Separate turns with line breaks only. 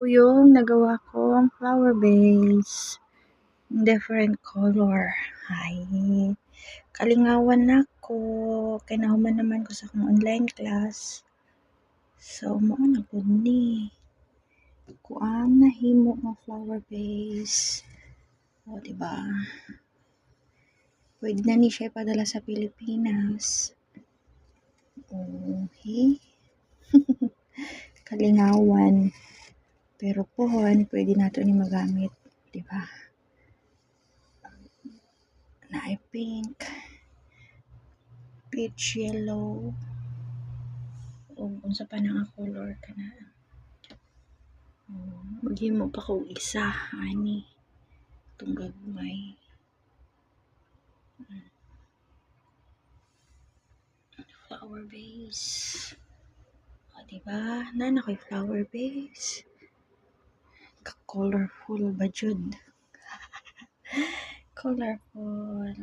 Ito yung nagawa kong flower vase. Different color. Ay, kalingawan ako. Kinahuman naman ko sa akong online class. So, mao na gud ni. Kuan nahimo nga flower vase. O, diba? Pwede na ni siya ipadala sa Pilipinas. Okay. Kalingawan. Pero pohon, pwede nato ni magamit. Diba? Na ay pink. Peach yellow. O unsa pa na nga color ka na. Maghimo pa ko isa. Ani. Itong gagmay. Flower vase. O, diba? Nana ko'y flower vase. Ka-colorful ba jud? Colorful.